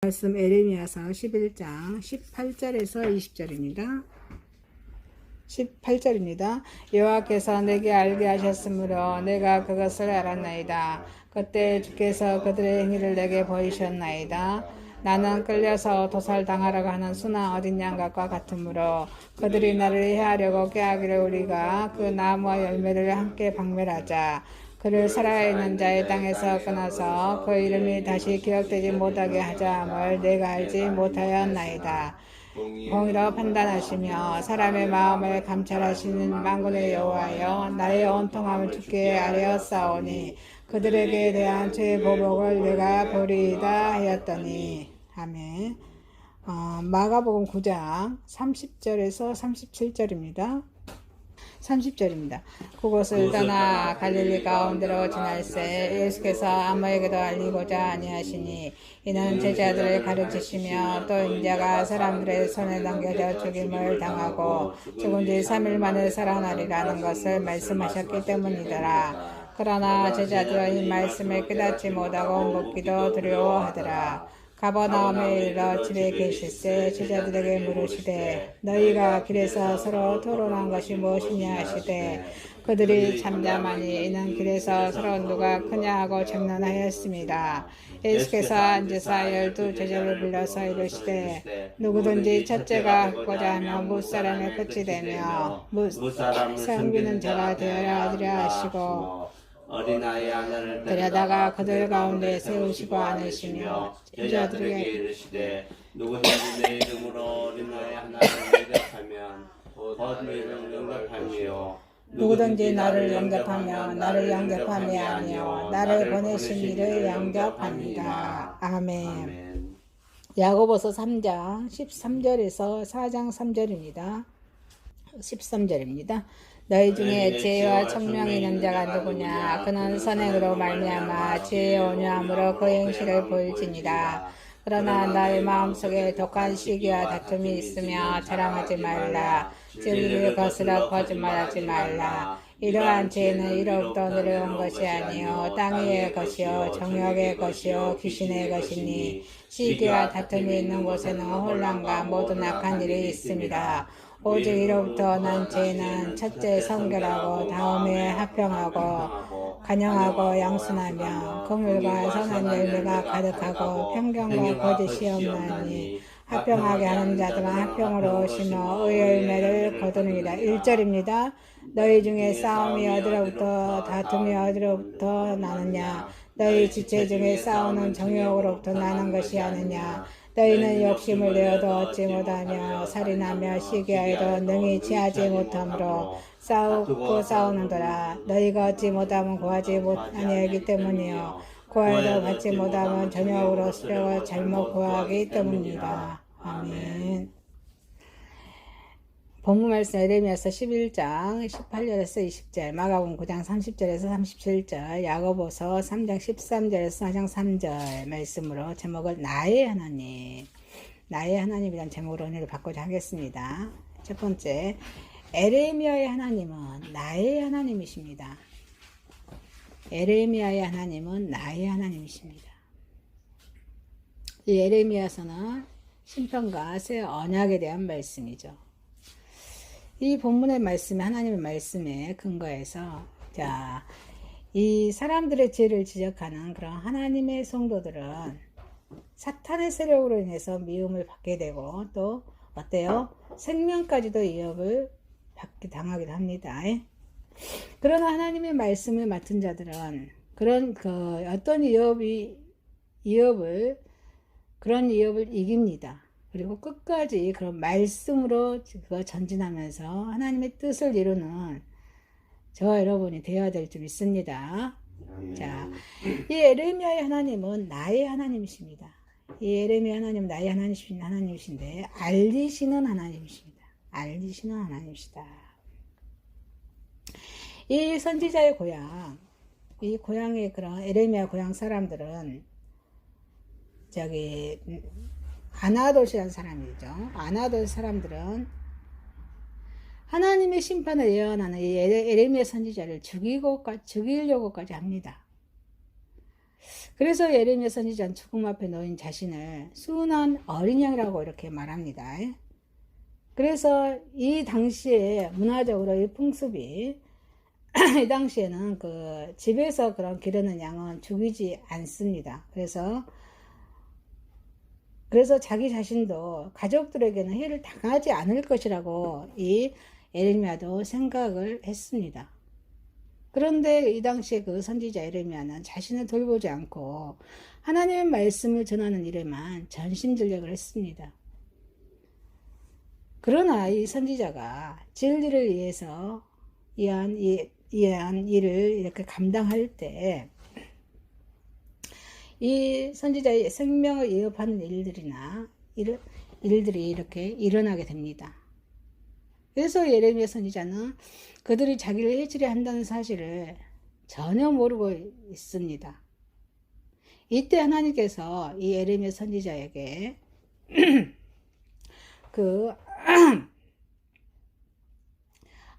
말씀 에레미야서 11장 18절에서 20절입니다. 18절입니다. 여호와께서 내게 알게 하셨으므로 내가 그것을 알았나이다. 그때 주께서 그들의 행위를 내게 보이셨나이다. 나는 끌려서 도살당하라고 하는 순한 어린 양각과 같으므로 그들이 나를 해하려고 꾀하기를 우리가 그 나무와 열매를 함께 박멸하자. 그를 살아있는 자의 땅에서 끊어서 그 이름이 다시 기억되지 못하게 하자 함을 내가 알지 못하였나이다. 공의로 판단하시며 사람의 마음을 감찰하시는 만군의 여호와여, 나의 온통함을 주께 아뢰었사오니 그들에게 대한 죄의 보복을 내가 보리이다 하였더니. 아멘. 마가복음 9장 30절에서 37절입니다. 30절입니다. 그곳을 떠나 갈릴리 가운데로 지날새 예수께서 아무에게도 알리고자 아니하시니 이는 제자들을 가르치시며 또 인자가 사람들의 손에 넘겨져 죽임을 당하고 죽은 지 3일 만에 살아나리라는 것을 말씀하셨기 때문이더라. 그러나 제자들은 이 말씀을 깨닫지 못하고 묻기도 두려워하더라. 가버나움에 이르러 집에 계실새 제자들에게 물으시되 너희가 길에서 서로 토론한 것이 무엇이냐 하시되 그들이 잠잠하니 이는 길에서 서로 누가 크냐 하고 장난하였습니다. 예수께서 앉으사 12 제자를 불러서 이르시되 누구든지 첫째가 하고자 하면 무사람의 끝이 되며 섬기는 자가 되어야 하리라 하시고 어린아이 하나를 데려다가 그들 가운데 세우시고 안으시며 제자들에게 이르시되 누구든지 내 이름으로 어린아이 하나를 영접하면 곧 너희를 영접하며 누구든지 나를 영접하며 나를 영접함이 아니요 나를 보내신 이를 영접합니다. 아멘. 야고보서 3장 13절에서 4장 3절입니다. 13절입니다. 너희 중에 지혜와 청명이 있는 자가 누구냐? 그는 선행으로 말미암아 지혜의 온유함으로 그 행실을 보일지니라. 그러나 너희 마음속에 독한 시기와 다툼이 있으며 자랑하지 말라. 진리를 거스려 거짓말하지 말라. 이러한 지혜는 이로부터 내려온 것이 아니요 땅 위의 것이요 정욕의 것이요 귀신의 것이니 시기와 다툼이 있는 곳에는 혼란과 모든 악한 일이 있습니다. 오직 이로부터 난 죄는 첫째 성결하고 다음에 합평하고 간영하고 양순하며 긍휼과 선한 열매가 가득하고 편견과 거짓이 없나니 합평하게 하는 자들은 합평으로 심어 의의 열매를 거두느니라. 1절입니다. 너희 중에 싸움이 어디로부터 다툼이 어디로부터 나느냐? 너희 지체 중에 싸우는 정욕으로부터 나는 것이 아니냐? 너희는 욕심을 내어도 얻지 못하며 살인하며 시기하여도 능히 취하지 못하므로 싸우고 싸우는도라. 너희가 얻지 못하면 구하지 못하기 때문이요 구하여도 받지 못하면 전역으로 수령을 잘못 구하기 때문이다. 아멘. 본문 말씀 에레미야서 11장 18절에서 20절, 마가복음 9장 30절에서 37절, 야고보서 3장 13절에서 4장 3절 말씀으로 제목을 나의 하나님, 나의 하나님이란 제목으로 은혜를 받고자 하겠습니다. 첫 번째, 에레미야의 하나님은 나의 하나님이십니다. 에레미야의 하나님은 나의 하나님이십니다. 이 에레미야서는 신편과 새 언약에 대한 말씀이죠. 이 본문의 말씀이 하나님의 말씀에 근거해서 이 사람들의 죄를 지적하는 그런 하나님의 성도들은 사탄의 세력으로 인해서 미움을 받게 되고 또 어때요? 생명까지도 위협을 당하기도 합니다. 그러나 하나님의 말씀을 맡은 자들은 그런 어떤 그런 위협을 이깁니다. 그리고 끝까지 그런 말씀으로 전진하면서 하나님의 뜻을 이루는 저와 여러분이 되어야 될 줄 믿습니다. 자, 이 에레미야의 하나님은 나의 하나님이십니다. 이 에레미야 하나님은 나의 하나님이신데 알리시는 하나님이십니다. 알리시는 하나님이시다. 이 선지자의 고향, 이 고향의 그런 에레미야 고향 사람들은 아나돗이라는 사람이죠. 아나돗 사람들은 하나님의 심판을 예언하는 이 에레미야 선지자를 죽이려고까지 합니다. 그래서 예레미야 선지자는 죽음 앞에 놓인 자신을 순한 어린 양이라고 이렇게 말합니다. 그래서 이 당시에 문화적으로 이 풍습이 이 당시에는 그 집에서 그런 기르는 양은 죽이지 않습니다. 그래서 자기 자신도 가족들에게는 해를 당하지 않을 것이라고 이 예레미야도 생각을 했습니다. 그런데 이 당시에 그 선지자 예레미야는 자신을 돌보지 않고 하나님의 말씀을 전하는 일에만 전심전력을 했습니다. 그러나 이 선지자가 진리를 위해서 이한 일을 이렇게 감당할 때 이 선지자의 생명을 위협하는 일들이 이렇게 일어나게 됩니다. 그래서 예레미야 선지자는 그들이 자기를 해치려 한다는 사실을 전혀 모르고 있습니다. 이때 하나님께서 이 예레미야 선지자에게 그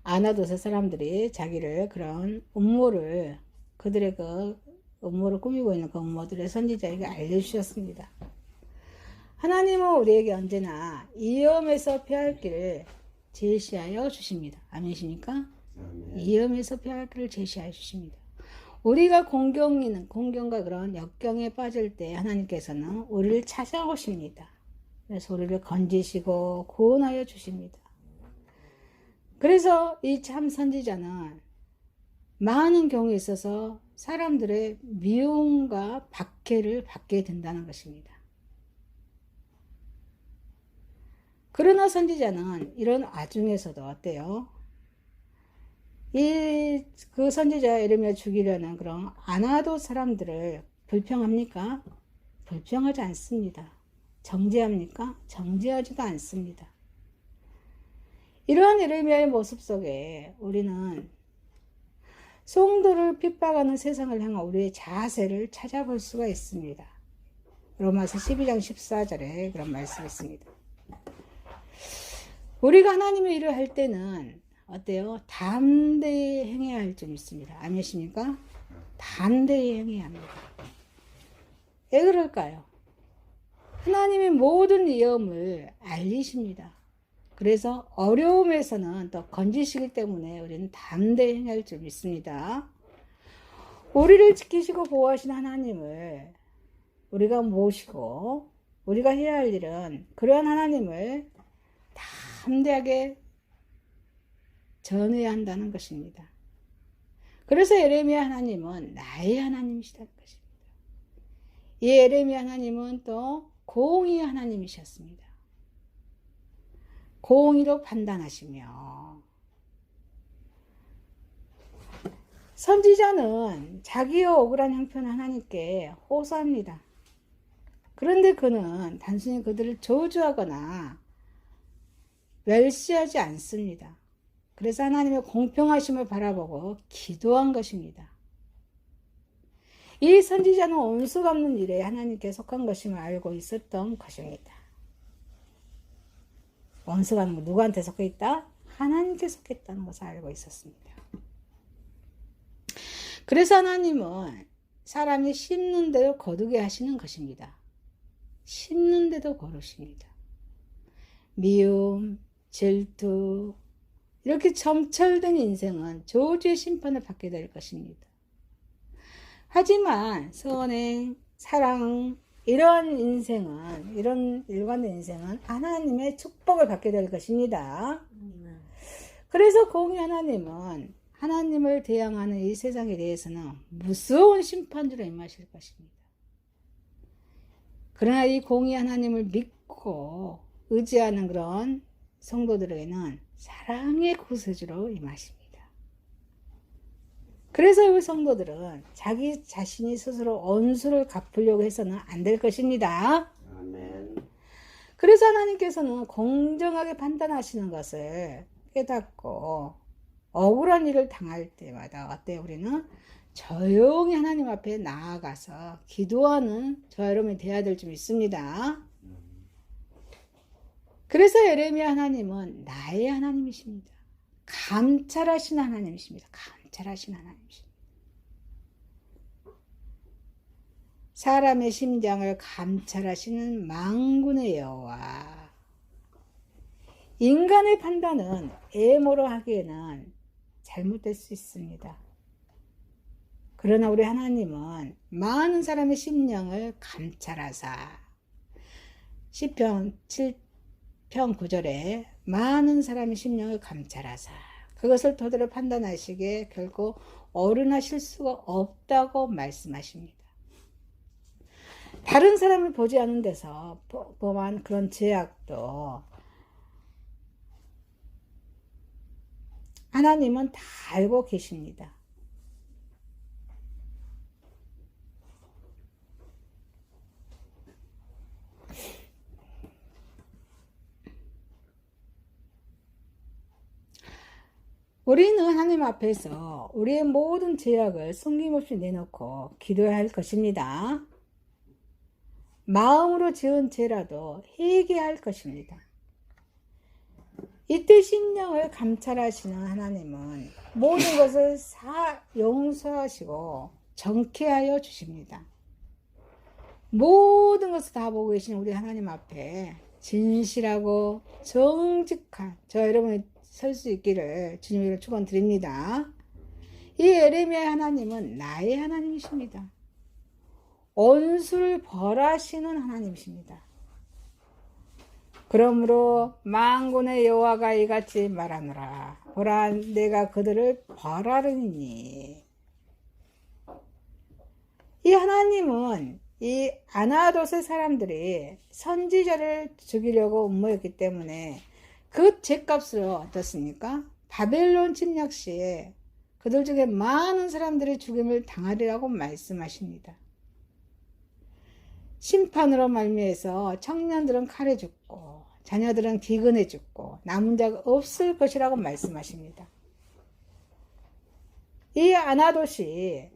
아나도스 사람들이 자기를 그런 음모를 그들의 그 음모를 꾸미고 있는 그 음모들의 선지자에게 알려주셨습니다. 하나님은 우리에게 언제나 위험에서 피할 길을 제시하여 주십니다. 아멘이십니까? 위험에서 피할 길을 제시하여 주십니다. 우리가 공경과 그런 역경에 빠질 때 하나님께서는 우리를 찾아오십니다. 그래서 우리를 건지시고 구원하여 주십니다. 그래서 이 참 선지자는 많은 경우에 있어서 사람들의 미움과 박해를 받게 된다는 것입니다. 그러나 선지자는 이런 와중에서도 어때요? 그 선지자 예레미야 죽이려는 그런 아나도 사람들을 불평합니까? 불평하지 않습니다. 정죄합니까? 정죄하지도 않습니다. 이러한 예레미야의 모습 속에 우리는 성도를 핍박하는 세상을 향한 우리의 자세를 찾아볼 수가 있습니다. 로마서 12장 14절에 그런 말씀이 있습니다. 우리가 하나님의 일을 할 때는 어때요? 담대히 행해야 할 점이 있습니다. 아니십니까? 담대히 행해야 합니다. 왜 그럴까요? 하나님이 모든 위험을 알리십니다. 그래서 어려움에서는 또 건지시기 때문에 우리는 담대히 행할 줄 믿습니다. 우리를 지키시고 보호하시는 하나님을 우리가 모시고 우리가 해야 할 일은 그러한 하나님을 담대하게 전해야 한다는 것입니다. 그래서 예레미야 하나님은 나의 하나님이시다는 것입니다. 이 예레미야 하나님은 또 공의 하나님이셨습니다. 공의로 판단하시며 선지자는 자기의 억울한 형편 하나님께 호소합니다. 그런데 그는 단순히 그들을 저주하거나 멸시하지 않습니다. 그래서 하나님의 공평하심을 바라보고 기도한 것입니다. 이 선지자는 온수 갚는 일에 하나님께 속한 것임을 알고 있었던 것입니다. 원수 갚는 거 누구한테 속해 있다? 하나님께 속했다는 것을 알고 있었습니다. 그래서 하나님은 사람이 심는 대로 거두게 하시는 것입니다. 심는 데도 거두십니다. 미움, 질투, 이렇게 점철된 인생은 저주의 심판을 받게 될 것입니다. 하지만 선행, 사랑, 이런 인생은, 이런 일관된 인생은 하나님의 축복을 받게 될 것입니다. 그래서 공의 하나님은 하나님을 대항하는 이 세상에 대해서는 무서운 심판으로 임하실 것입니다. 그러나 이 공의 하나님을 믿고 의지하는 그런 성도들에게는 사랑의 구세주로 임하십니다. 그래서 이 성도들은 자기 자신이 스스로 원수를 갚으려고 해서는 안 될 것입니다. 아멘. 그래서 하나님께서는 공정하게 판단하시는 것을 깨닫고 억울한 일을 당할 때마다 어때요? 우리는 조용히 하나님 앞에 나아가서 기도하는 저와 여러분이 되어야 될 줄 믿습니다. 그래서 예레미야 하나님은 나의 하나님이십니다. 감찰하신 하나님이십니다. 감찰하신 하나님이십니다. 사람의 심장을 감찰하시는 만군의 여호와. 인간의 판단은 애모로 하기에는 잘못될 수 있습니다. 그러나 우리 하나님은 많은 사람의 심령을 감찰하사, 시편 7편 9절에 많은 사람의 심령을 감찰하사 그것을 토대로 판단하시기에 결코 어른하실 수가 없다고 말씀하십니다. 다른 사람을 보지 않은 데서 범한 그런 죄악도 하나님은 다 알고 계십니다. 우리는 하나님 앞에서 우리의 모든 죄악을 숨김없이 내놓고 기도해야 할 것입니다. 마음으로 지은 죄라도 회개할 것입니다. 이때 심령을 감찰하시는 하나님은 모든 것을 용서하시고 정케하여 주십니다. 모든 것을 다 보고 계신 우리 하나님 앞에 진실하고 정직한 저 여러분이 설 수 있기를 주님으로 축원드립니다. 이 예레미야 하나님은 나의 하나님이십니다. 온수를 벌하시는 하나님이십니다. 그러므로 만군의 여호와가 이같이 말하노라. 보라, 내가 그들을 벌하리니. 이 하나님은 이 아나돗의 사람들이 선지자를 죽이려고 음모했기 때문에 그 죄값을 어떻습니까? 바벨론 침략 시에 그들 중에 많은 사람들이 죽임을 당하리라고 말씀하십니다. 심판으로 말미에서 청년들은 칼에 죽고 자녀들은 기근에 죽고 남은 자가 없을 것이라고 말씀하십니다. 이 아나돗이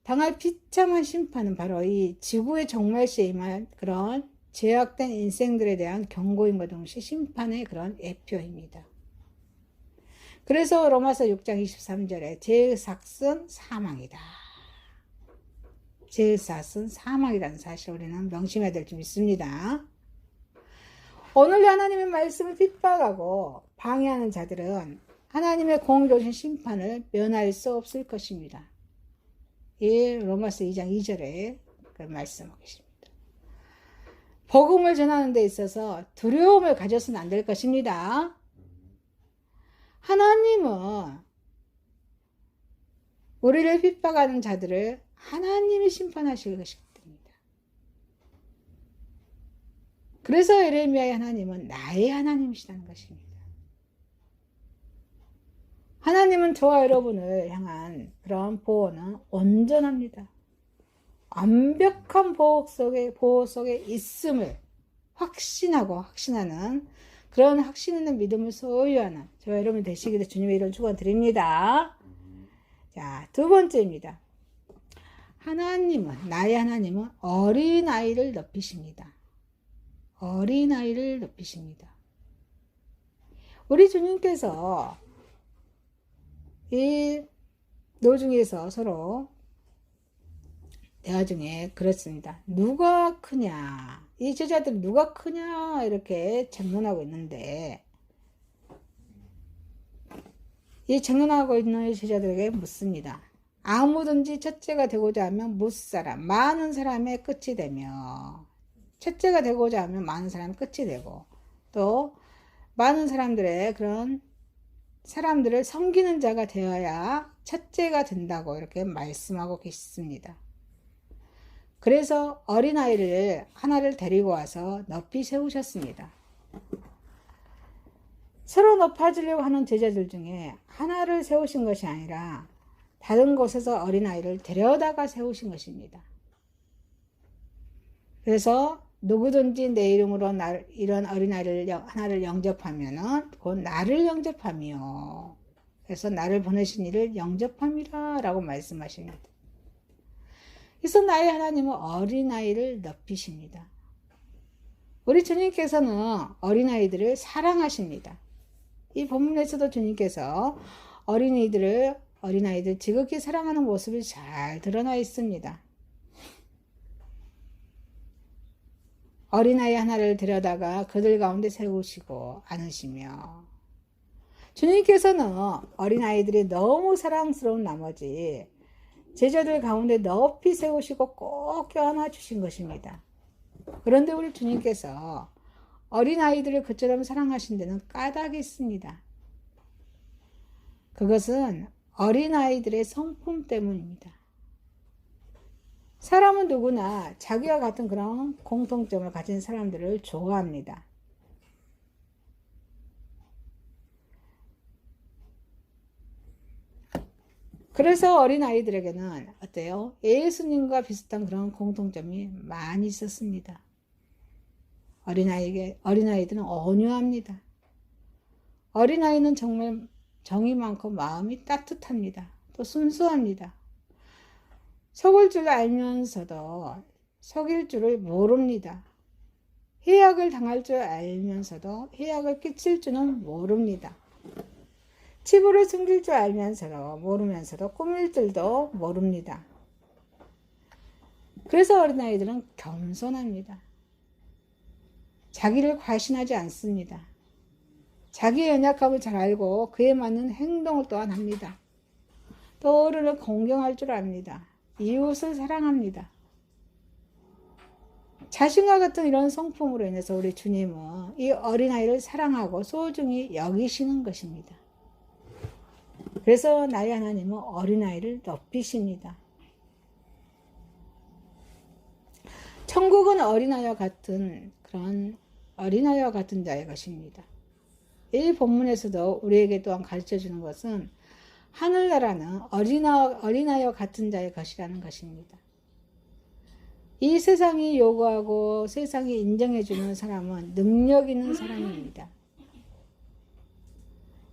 당할 비참한 심판은 바로 이 지구의 종말시에 임할 그런 죄악된 인생들에 대한 경고임과 동시에 심판의 그런 예표입니다. 그래서 로마서 6장 23절에 죄의 삭은 사망이다. 죄의 삭은 사망이라는 사실을 우리는 명심해야 될 줄 믿습니다. 오늘 하나님의 말씀을 핍박하고 방해하는 자들은 하나님의 공의로우신 심판을 면할 수 없을 것입니다. 이 로마서 2장 2절에 말씀하고 계십니다. 복음을 전하는 데 있어서 두려움을 가져서는 안 될 것입니다. 하나님은 우리를 핍박하는 자들을 하나님이 심판하실 것입니다. 그래서 예레미야의 하나님은 나의 하나님이시라는 것입니다. 하나님은 저와 여러분을 향한 그런 보호는 온전합니다. 완벽한 보호 속에 있음을 확신하는 그런 확신 있는 믿음을 소유하는 저와 여러분 되시기를 주님의 이름으로 축원드립니다. 자, 두 번째입니다. 나의 하나님은 어린아이를 높이십니다. 어린아이를 높이십니다. 우리 주님께서 이 노중에서 서로 대화 중에 그렇습니다. 누가 크냐? 이 제자들이 누가 크냐? 이렇게 장난하고 있는데 이 장난하고 있는 제자들에게 묻습니다. 아무든지 첫째가 되고자 하면 못 살아. 많은 사람의 끝이 되며 첫째가 되고자 하면 많은 사람의 끝이 되고 또 많은 사람들의 그런 사람들을 섬기는 자가 되어야 첫째가 된다고 이렇게 말씀하고 계십니다. 그래서 어린아이를 하나를 데리고 와서 높이 세우셨습니다. 서로 높아지려고 하는 제자들 중에 하나를 세우신 것이 아니라 다른 곳에서 어린아이를 데려다가 세우신 것입니다. 그래서 누구든지 내 이름으로 이런 어린아이를 하나를 영접하면은 곧 나를 영접하며 그래서 나를 보내신 이를 영접함이라 라고 말씀하십니다. 그래서 나의 하나님은 어린아이를 높이십니다. 우리 주님께서는 어린아이들을 사랑하십니다. 이 본문에서도 주님께서 어린아이들 지극히 사랑하는 모습이 잘 드러나 있습니다. 어린아이 하나를 데려다가 그들 가운데 세우시고 않으시며, 주님께서는 어린아이들이 너무 사랑스러운 나머지 제자들 가운데 높이 세우시고 꼭 껴안아 주신 것입니다. 그런데 우리 주님께서 어린아이들을 그처럼 사랑하신 데는 까닭이 있습니다. 그것은 어린아이들의 성품 때문입니다. 사람은 누구나 자기와 같은 그런 공통점을 가진 사람들을 좋아합니다. 그래서 어린아이들에게는 어때요? 예수님과 비슷한 그런 공통점이 많이 있었습니다. 어린아이들은 온유합니다. 어린아이는 정말 정이 많고 마음이 따뜻합니다. 또 순수합니다. 속을 줄 알면서도 속일 줄을 모릅니다. 해악을 당할 줄 알면서도 해악을 끼칠 줄은 모릅니다. 치부를 숨길 줄 알면서도 모르면서도 꾸밀 줄도 모릅니다. 그래서 어린아이들은 겸손합니다. 자기를 과신하지 않습니다. 자기의 연약함을 잘 알고 그에 맞는 행동을 또한 합니다. 또 어른을 공경할 줄 압니다. 이웃을 사랑합니다. 자신과 같은 이런 성품으로 인해서 우리 주님은 이 어린아이를 사랑하고 소중히 여기시는 것입니다. 그래서 나의 하나님은 어린아이를 높이십니다. 천국은 어린아이와 같은 그런 어린아이와 같은 자의 것입니다. 이 본문에서도 우리에게 또한 가르쳐 주는 것은 하늘나라는 어린아이와 같은 자의 것이라는 것입니다. 이 세상이 요구하고 세상이 인정해 주는 사람은 능력 있는 사람입니다.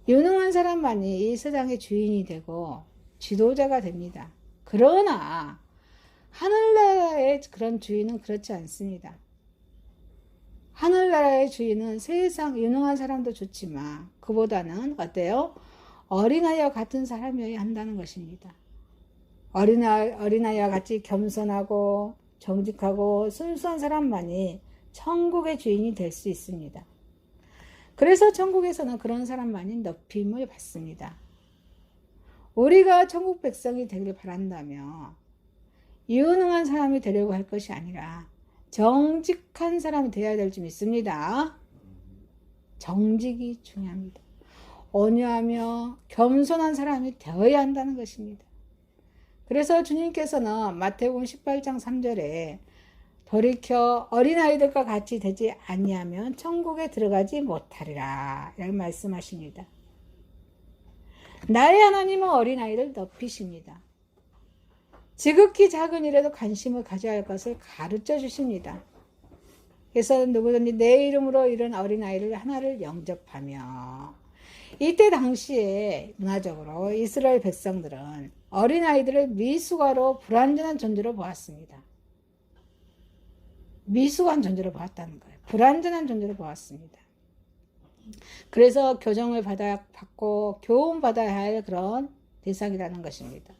유능한 사람만이 이 세상의 주인이 되고 지도자가 됩니다. 그러나 하늘나라의 그런 주인은 그렇지 않습니다. 하늘나라의 주인은 세상 유능한 사람도 좋지만 그보다는 어때요? 어린아이와 같은 사람이어야 한다는 것입니다. 어린아이와 같이 겸손하고 정직하고 순수한 사람만이 천국의 주인이 될 수 있습니다. 그래서 천국에서는 그런 사람만이 높임을 받습니다. 우리가 천국 백성이 되길 바란다면 유능한 사람이 되려고 할 것이 아니라 정직한 사람이 되어야 될 줄 믿습니다. 정직이 중요합니다. 온유하며 겸손한 사람이 되어야 한다는 것입니다. 그래서 주님께서는 마태복음 18장 3절에 돌이켜 어린아이들과 같이 되지 아니하면 천국에 들어가지 못하리라 이렇게 말씀하십니다. 나의 하나님은 어린아이를 높이십니다. 지극히 작은 일에도 관심을 가져야 할 것을 가르쳐 주십니다. 그래서 누구든지 내 이름으로 이런 어린아이를 하나를 영접하며, 이때 당시에 문화적으로 이스라엘 백성들은 어린아이들을 미숙아로 불완전한 존재로 보았습니다. 미숙한 존재로 보았다는 거예요. 불완전한 존재로 보았습니다. 그래서 교정을 받고 교훈받아야 할 그런 대상이라는 것입니다.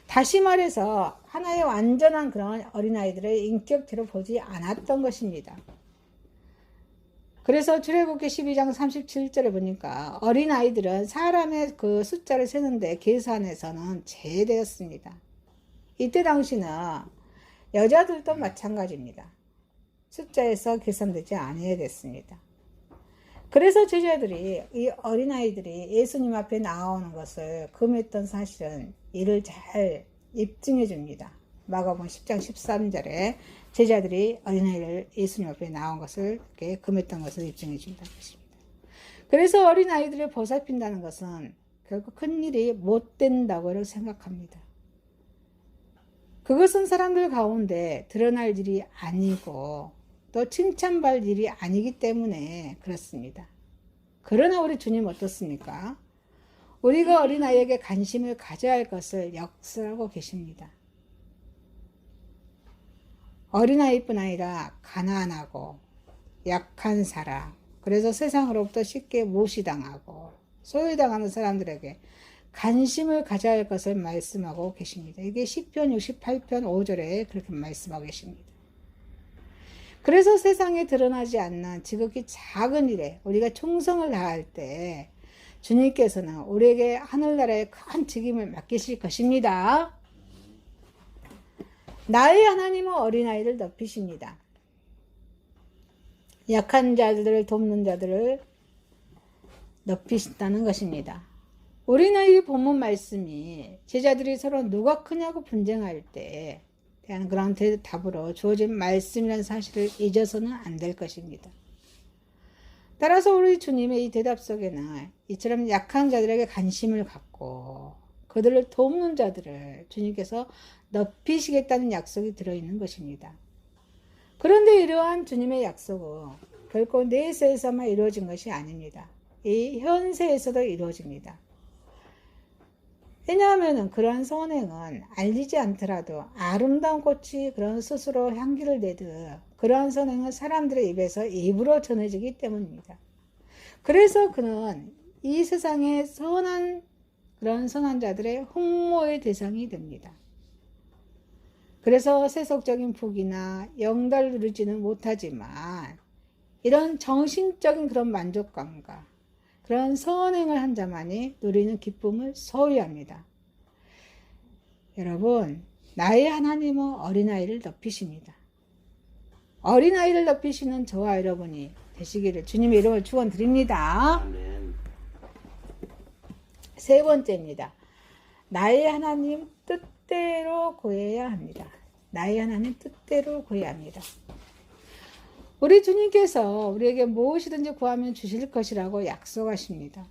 다시 말해서 하나의 완전한 그런 어린아이들을 인격체로 보지 않았던 것입니다. 그래서 출애굽기 12장 37절에 보니까 어린아이들은 사람의 그 숫자를 세는데 계산에서는 제외되었습니다. 이때 당시는 여자들도 마찬가지입니다. 숫자에서 계산되지 않아야 됐습니다. 그래서 제자들이 이 어린아이들이 예수님 앞에 나오는 것을 금했던 사실은 이를 잘 입증해 줍니다. 마가복음 10장 13절에 제자들이 어린아이를 예수님 앞에 나온 것을 이렇게 금했던 것을 입증해 준다는 것입니다. 그래서 어린아이들을 보살핀다는 것은 결국 큰 일이 못 된다고 생각합니다. 그것은 사람들 가운데 드러날 일이 아니고 또 칭찬받을 일이 아니기 때문에 그렇습니다. 그러나 우리 주님 어떻습니까? 우리가 어린아이에게 관심을 가져야 할 것을 역설하고 계십니다. 어린아이뿐 아니라 가난하고 약한 사람, 그래서 세상으로부터 쉽게 무시당하고 소외당하는 사람들에게 관심을 가져야 할 것을 말씀하고 계십니다. 이게 시편 68편 5절에 그렇게 말씀하고 계십니다. 그래서 세상에 드러나지 않는 지극히 작은 일에 우리가 충성을 다할 때 주님께서는 우리에게 하늘나라의 큰 책임을 맡기실 것입니다. 나의 하나님은 어린아이를 높이십니다. 약한 자들을 돕는 자들을 높이신다는 것입니다. 우리는 이 본문 말씀이 제자들이 서로 누가 크냐고 분쟁할 때 대한 그런 대답으로 주어진 말씀이라는 사실을 잊어서는 안 될 것입니다. 따라서 우리 주님의 이 대답 속에는 이처럼 약한 자들에게 관심을 갖고 그들을 돕는 자들을 주님께서 높이시겠다는 약속이 들어있는 것입니다. 그런데 이러한 주님의 약속은 결코 내세에서만 이루어진 것이 아닙니다. 이 현세에서도 이루어집니다. 왜냐하면 그러한 선행은 알리지 않더라도 아름다운 꽃이 그런 스스로 향기를 내듯 그러한 선행은 사람들의 입에서 입으로 전해지기 때문입니다. 그래서 그는 이 세상의 그런 선한 자들의 흠모의 대상이 됩니다. 그래서 세속적인福이나 영달을 누리지는 못하지만 이런 정신적인 그런 만족감과 그런 선행을 한 자만이 누리는 기쁨을 소유합니다. 여러분, 나의 하나님은 어린아이를 높이십니다. 어린아이를 높이시는 저와 여러분이 되시기를 주님의 이름을 축원드립니다. 아멘. 세 번째입니다. 나의 하나님 뜻대로 구해야 합니다. 나의 하나님 뜻대로 구해야 합니다. 우리 주님께서 우리에게 무엇이든지 구하면 주실 것이라고 약속하십니다.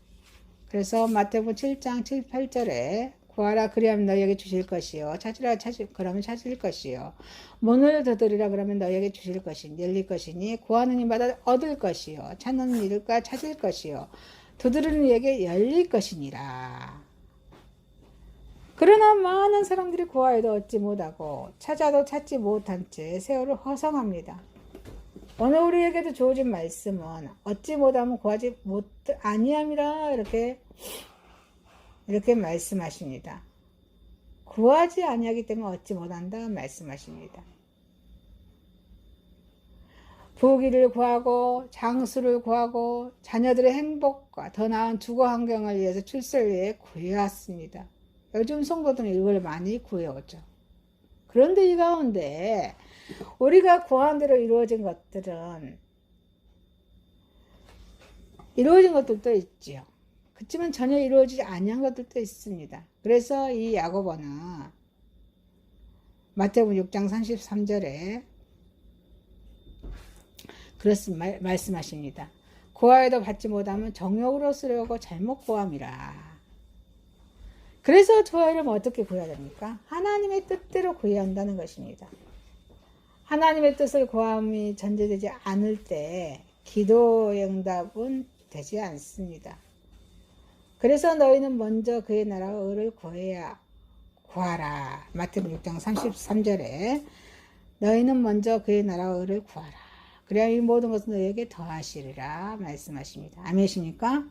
그래서 마태복음 7장 7, 8절에 구하라 그리하면 너희에게 주실 것이요 찾으라 그러면 찾을 것이요 문을 두드리라 그러면 너희에게 주실 것이니 열릴 것이니 구하는 이마다 얻을 것이요 찾는 이들과 찾을 것이요 두드리는 이에게 열릴 것이니라. 그러나 많은 사람들이 구하여도 얻지 못하고 찾아도 찾지 못한 채 세월을 허성합니다. 오늘 우리에게도 주어진 말씀은 얻지 못하면 구하지 아니함이라 이렇게 말씀하십니다. 구하지 아니하기 때문에 얻지 못한다 말씀하십니다. 부귀를 구하고 장수를 구하고 자녀들의 행복과 더 나은 주거 환경을 위해서 출세를 위해 구해왔습니다. 요즘 성도들은 이걸 많이 구해오죠. 그런데 이 가운데 우리가 구한 대로 이루어진 것들도 있지요. 그렇지만 전혀 이루어지지 아니한 것들도 있습니다. 그래서 이 야고보는 마태복음 6장 33절에 그렇습니다. 말씀하십니다. 구하여도 받지 못하면 정욕으로 쓰려고 잘못 구함이라. 그래서 저와 여러분 어떻게 구해야 됩니까? 하나님의 뜻대로 구해야 한다는 것입니다. 하나님의 뜻을 구함이 전제되지 않을 때 기도의 응답은 되지 않습니다. 그래서 너희는 먼저 그의 나라와 의를 구하라. 마태복음 6장 33절에 너희는 먼저 그의 나라와 의를 구하라. 그래야 이 모든 것은 너희에게 더하시리라 말씀하십니다. 아멘이십니까?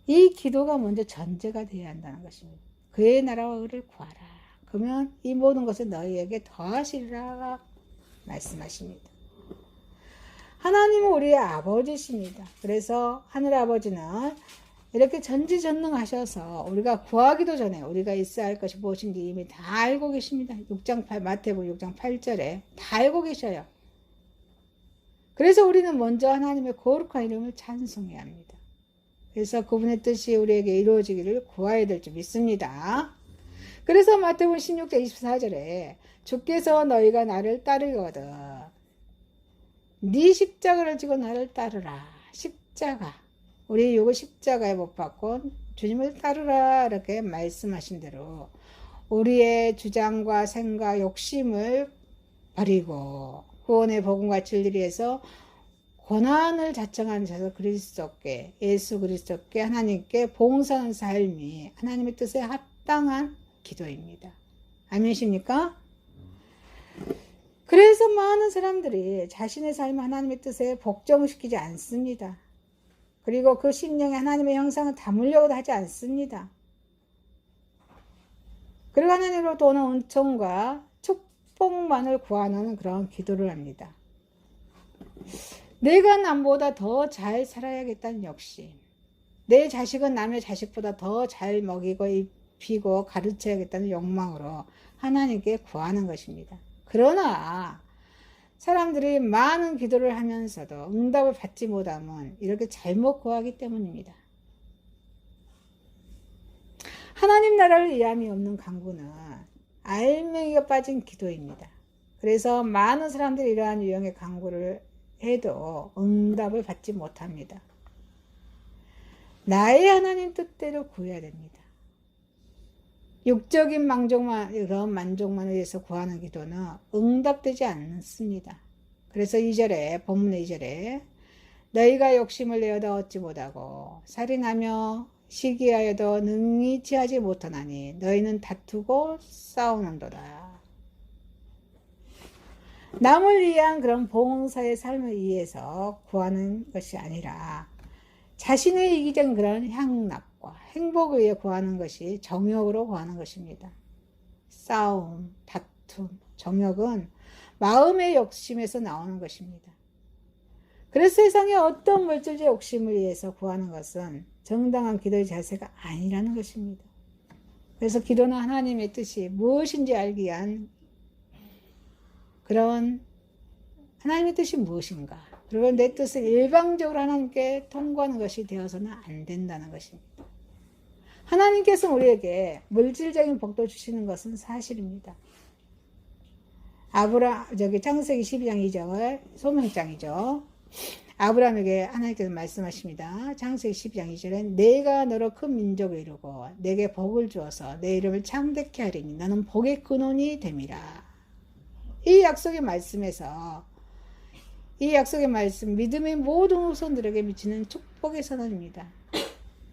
이 기도가 먼저 전제가 되어야 한다는 것입니다. 그의 나라와 의를 구하라. 그러면 이 모든 것을 너희에게 더하시리라 말씀하십니다. 하나님은 우리의 아버지십니다. 그래서 하늘아버지는 이렇게 전지전능하셔서 우리가 구하기도 전에 우리가 있어야 할 것이 무엇인지 이미 다 알고 계십니다. 마태복음 6장 8절에 다 알고 계셔요. 그래서 우리는 먼저 하나님의 거룩한 이름을 찬송해야 합니다. 그래서 그분의 뜻이 우리에게 이루어지기를 구해야 될 줄 믿습니다. 그래서 마태복음 16장 24절에 주께서 너희가 나를 따르거든 네 십자가를 지고 나를 따르라. 십자가 우리 요거 십자가에 못 박고 주님을 따르라 이렇게 말씀하신 대로 우리의 주장과 생각 욕심을 버리고 구원의 복음과 진리를 위해서 고난을 자청하는 자서 그리스도께 예수 그리스도께 하나님께 봉사하는 삶이 하나님의 뜻에 합당한 기도입니다. 아멘이십니까? 그래서 많은 사람들이 자신의 삶을 하나님의 뜻에 복종시키지 않습니다. 그리고 그 심령에 하나님의 형상을 담으려고도 하지 않습니다. 그리고 하나님으로부터 오는 은총과 축복만을 구하는 그런 기도를 합니다. 내가 남보다 더 잘 살아야겠다는 욕심. 내 자식은 남의 자식보다 더 잘 먹이고 입히고 가르쳐야겠다는 욕망으로 하나님께 구하는 것입니다. 그러나 사람들이 많은 기도를 하면서도 응답을 받지 못하면 이렇게 잘못 구하기 때문입니다. 하나님 나라를 이함이 없는 간구는 알맹이가 빠진 기도입니다. 그래서 많은 사람들이 이러한 유형의 간구를 해도 응답을 받지 못합니다. 나의 하나님 뜻대로 구해야 됩니다. 육적인 그런 만족만을 위해서 구하는 기도는 응답되지 않습니다. 그래서 2절에 본문의 2절에 너희가 욕심을 내어도 얻지 못하고 살인하며 시기하여도 능히 취하지 못하나니 너희는 다투고 싸우는도다. 남을 위한 그런 봉사의 삶을 위해서 구하는 것이 아니라 자신의 이기적인 그런 향락과 행복을 위해 구하는 것이 정욕으로 구하는 것입니다. 싸움, 다툼, 정욕은 마음의 욕심에서 나오는 것입니다. 그래서 세상의 어떤 물질적 욕심을 위해서 구하는 것은 정당한 기도의 자세가 아니라는 것입니다. 그래서 기도는 하나님의 뜻이 무엇인지 알기 위한 그런 하나님의 뜻이 무엇인가, 그리고 내 뜻을 일방적으로 하나님께 통과하는 것이 되어서는 안 된다는 것입니다. 하나님께서 우리에게 물질적인 복도 주시는 것은 사실입니다. 창세기 12장 2절 소명장이죠. 아브라함에게 하나님께서 말씀하십니다. 창세기 12장 2절에 내가 너로 큰 민족을 이루고 내게 복을 주어서 내 이름을 창대케 하리니 너는 복의 근원이 됨이라. 이 약속의 말씀에서 이 약속의 말씀, 믿음의 모든 후손들에게 미치는 축복의 선언입니다.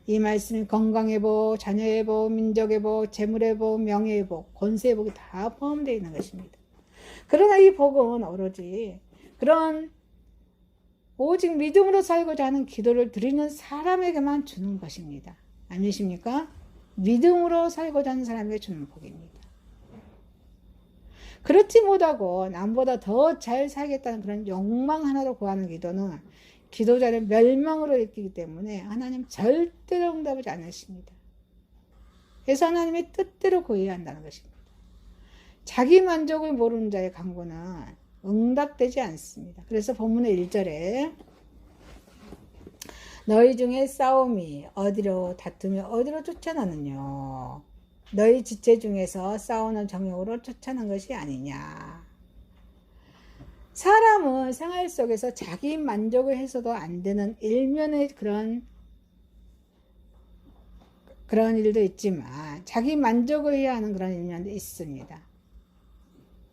이 말씀이 건강의 복, 자녀의 복, 민족의 복, 재물의 복, 명예의 복, 권세의 복이 다 포함되어 있는 것입니다. 그러나 이 복은 오로지 그런 오직 믿음으로 살고자 하는 기도를 드리는 사람에게만 주는 것입니다. 아니십니까? 믿음으로 살고자 하는 사람에게 주는 복입니다. 그렇지 못하고 남보다 더 잘 살겠다는 그런 욕망 하나로 구하는 기도는 기도자를 멸망으로 이끌기 때문에 하나님 절대로 응답하지 않으십니다. 그래서 하나님의 뜻대로 구해야 한다는 것입니다. 자기 만족을 모르는 자의 간구는 응답되지 않습니다. 그래서 본문의 1절에 너희 중에 싸움이 어디로 다툼이 어디로 쫓아나느냐, 너희 지체 중에서 싸우는 정욕으로 쫓아난 것이 아니냐. 사람은 생활 속에서 자기 만족을 해서도 안 되는 일면의 그런 일도 있지만 자기 만족을 위해 하는 그런 일면도 있습니다.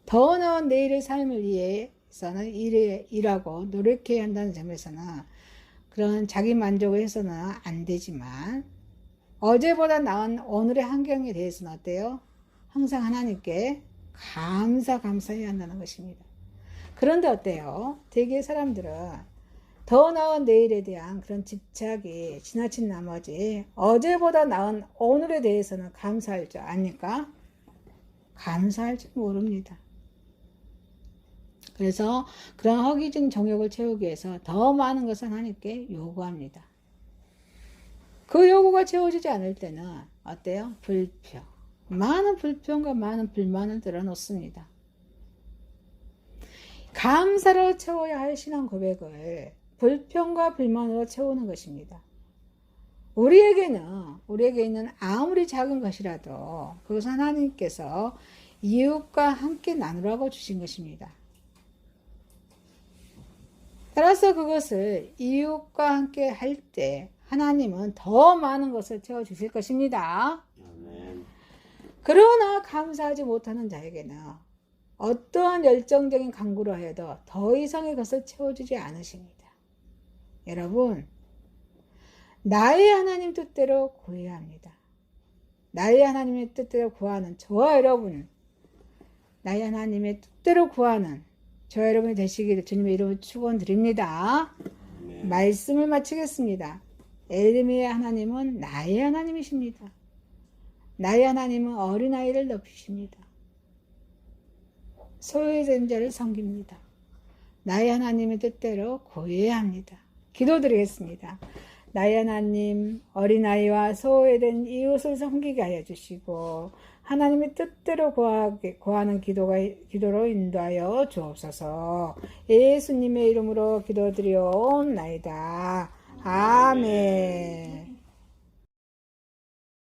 더 나은 내일의 삶을 위해서는 일하고 노력해야 한다는 점에서는 그런 자기 만족을 해서는 안 되지만 어제보다 나은 오늘의 환경에 대해서는 어때요? 항상 하나님께 감사해야 한다는 것입니다. 그런데 어때요? 대개 사람들은 더 나은 내일에 대한 그런 집착이 지나친 나머지 어제보다 나은 오늘에 대해서는 감사할 줄 아니까 감사할 줄 모릅니다. 그래서 그런 허기진 정욕을 채우기 위해서 더 많은 것을 하나님께 요구합니다. 그 요구가 채워지지 않을 때는 어때요? 많은 불평과 많은 불만을 드러놓습니다. 감사로 채워야 할 신앙 고백을 불평과 불만으로 채우는 것입니다. 우리에게 있는 아무리 작은 것이라도 그것은 하나님께서 이웃과 함께 나누라고 주신 것입니다. 따라서 그것을 이웃과 함께 할 때 하나님은 더 많은 것을 채워주실 것입니다. 아멘. 그러나 감사하지 못하는 자에게는 어떠한 열정적인 간구로 하여도 더 이상의 것을 채워주지 않으십니다. 여러분, 나의 하나님 뜻대로 구해야 합니다. 나의 하나님의 뜻대로 구하는 저와 여러분, 나의 하나님의 뜻대로 구하는 저와 여러분이 되시기를 주님의 이름으로 축원드립니다. 말씀을 마치겠습니다. 엘리미의 하나님은 나의 하나님이십니다. 나의 하나님은 어린아이를 높이십니다. 소외된 자를 섬깁니다. 나의 하나님의 뜻대로 구해야 합니다. 기도드리겠습니다. 나의 하나님, 어린아이와 소외된 이웃을 섬기게 하여 주시고 하나님의 뜻대로 구하는 기도로 인도하여 주옵소서. 예수님의 이름으로 기도드리옵나이다. 아멘.